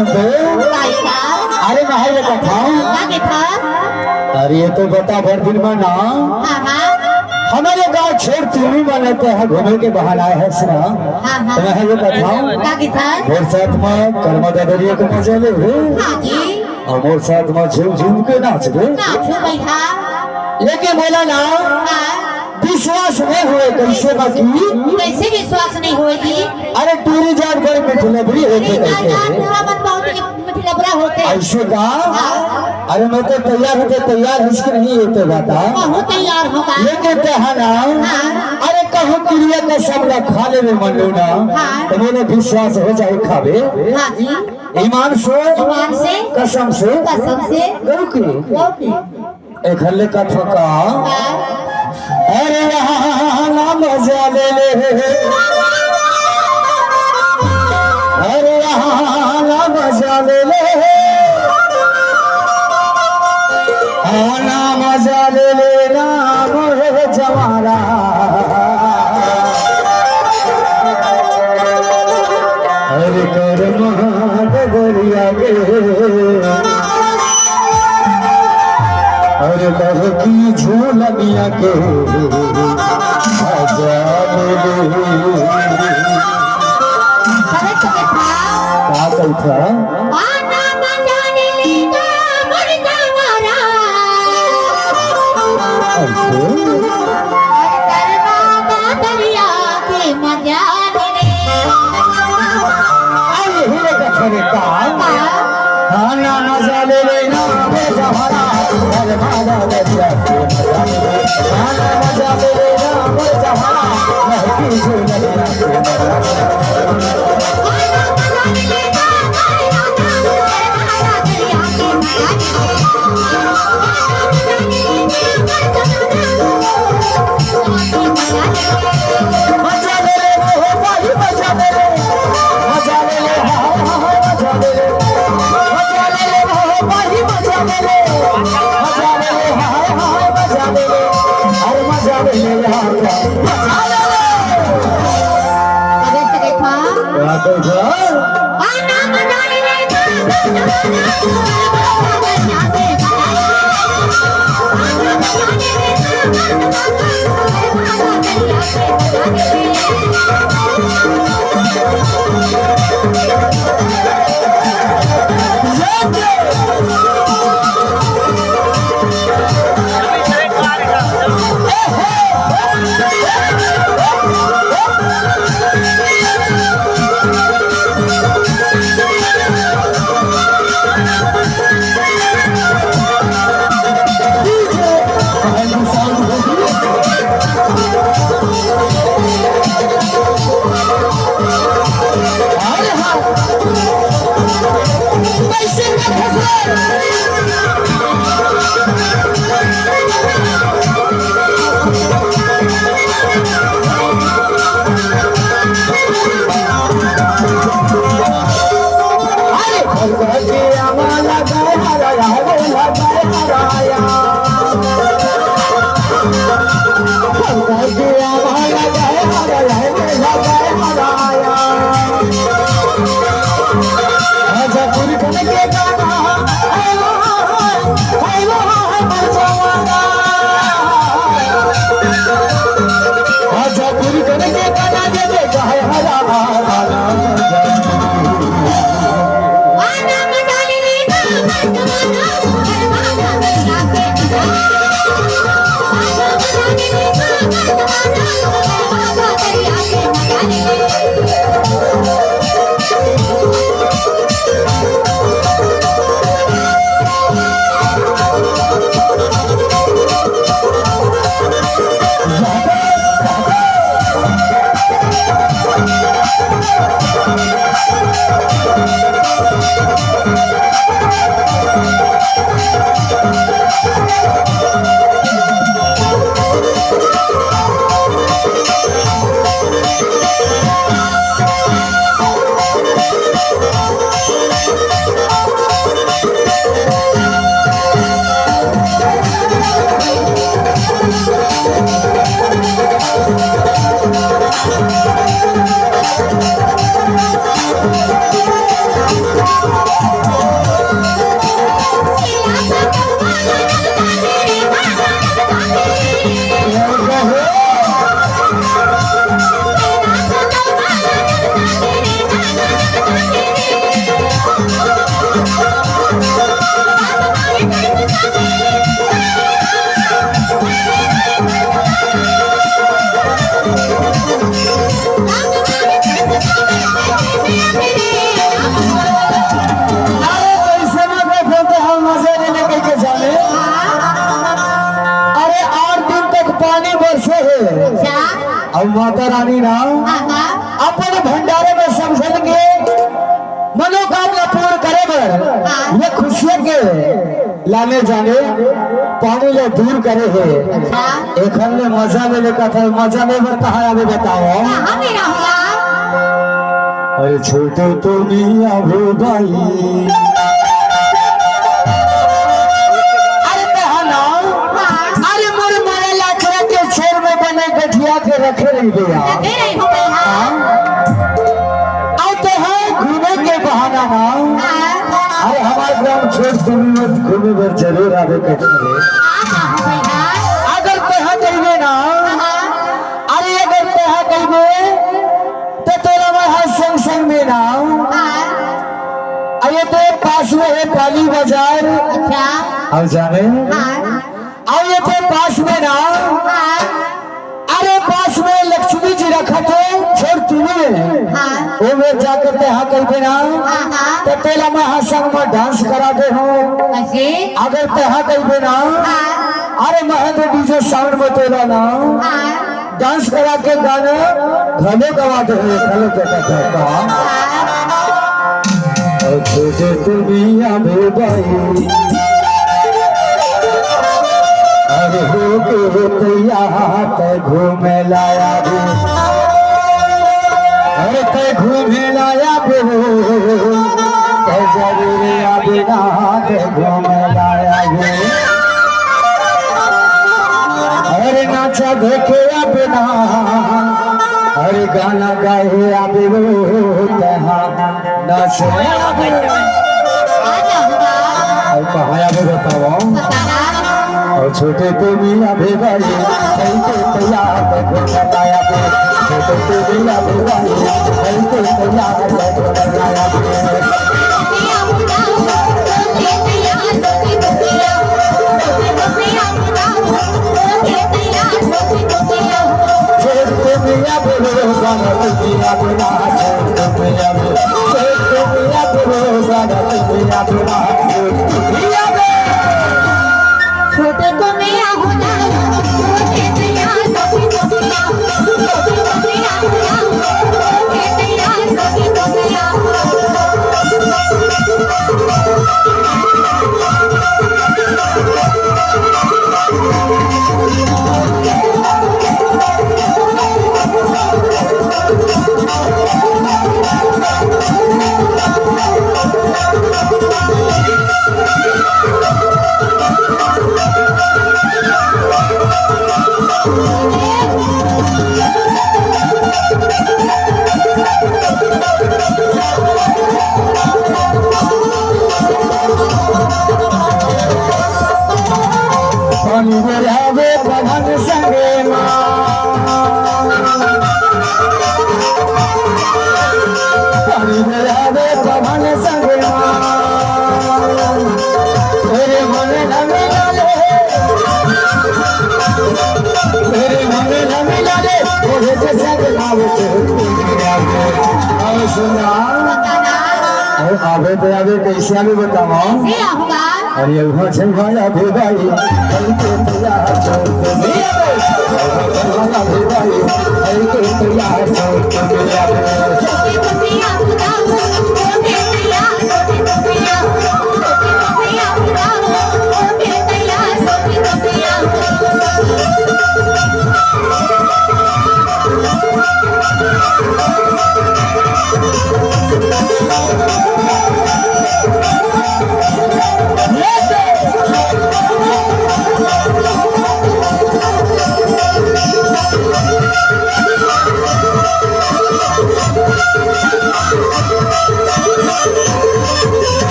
सुनते। अरे मैं ये कथा, अरे ये तो बता भर दिन में ना हमारे गाँव छोड़ तुम्हें बनाते हैं घूमने के बहाना है सुना। तो मैं ये कथा और साथ में कर्मा दरिया को मजा ले और मोर साथ में झूम झूम के नाच दे। लेकिन बोला ना विश्वास नहीं हुए कैसे बाकी कैसे विश्वास नहीं होगी। अरे टूरी जाट बड़े मिठलबरी होते होते ऐसे का। अरे मैं तो तैयार इसके नहीं होते बाता तैयार होगा लेकिन कहना अरे कहूँ क्रिया का सबला खा ले में मन लो ना तो मैंने विश्वास हो जाए खावे ईमान से कसम से गरु की एक हल्ले का थका। अरे यहाँ मजा ले अरे यहाँ मजा ले आना मजा ले लेना मोहे जवाना। अरे कर दरिया के अरे कह की झूल मिया के मजा ले लेना जवाना मजा ले Thank you. अब माता रानी ना अपन भंडारे में समझल के मनोकामना पूर्ण करे बर ये खुशियों के लाने जाने पानी ले दूर करे है एखन में मजा लेने का था मजा ले बर कहा अभी बताओ अरे छोटे तो मियां भो भाई के रखे नहीं भैया अब तो है घूमने के बहाना ना अरे हमारे ग्राम छोड़ तुम्हें मत घूमे पर जरूर आवे कटरे अगर तहा कहिए ना अरे अगर तहा कहिए तो तोरा वहां संग संग में ना अरे तो पास में है पाली बाजार अब जाने अब ये तो पास में ना अरे पास में लक्ष्मी जी रखा थे छोड़ तुम्हें वो में जाकर हाँ कह देना तो तेला मैं हाँ संग में डांस करा दे हूँ अगर तहा कह देना अरे महेंद्र डीजे साउंड में तेला ना डांस करा के गाने घने गवा दे घने का छोटे तुम्हें अभी भाई अरे हो के तैयार घूमे लाया भी अरे ते घूमे लाया भी जरूर बिना घूमे लाया भी अरे नाचा देखे बिना अरे गाना गाए अभी नाचे कहा बताओ और छोटे तो मियां भी भाई चलते तैयार घुमाया पे छोटे तो मियां भी भाई चलते तैयार छोटे तो मैं आऊंगा छोटे तैयार आवे तो आवे कैसे आवे बताओ अरे वहाँ से भाया भी भाई के तैयार छोड़ दे भाया भी भाई के तैयार छोड़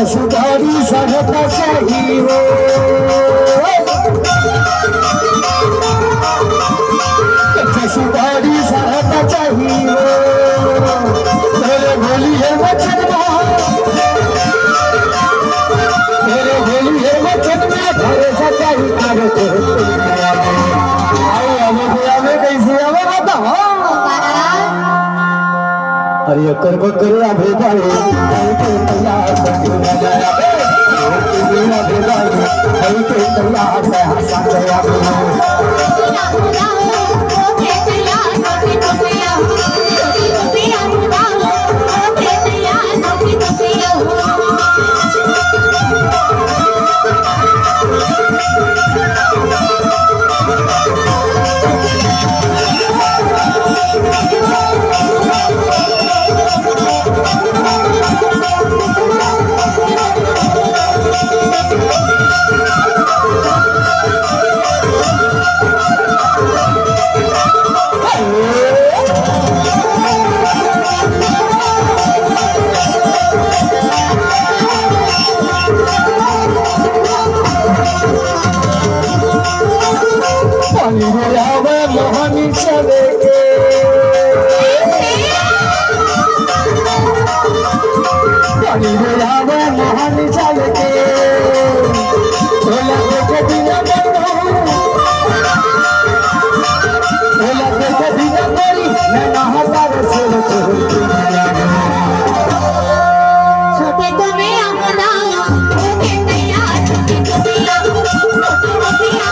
सुधारी सभा सही हो सुधारी सभा चाहिए तेरे भोली है वचन तेरे भोली है वचन में भरोसा चाहिए कैसे बताओ अरे बकर बकर अभी भाई के तैयार बकर लगाया मेरा भाई के तैयार है हंसा गया मोहनी चले के मोहनी चले के भोला देखे बिना मेरी मैं महादार से छोटे तो मैं अपना होके तैयार छोटे तो मैं छोटे तो मैं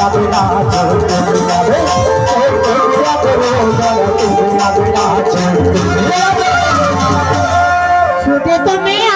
अपना होके तैयार छोटे तो मैं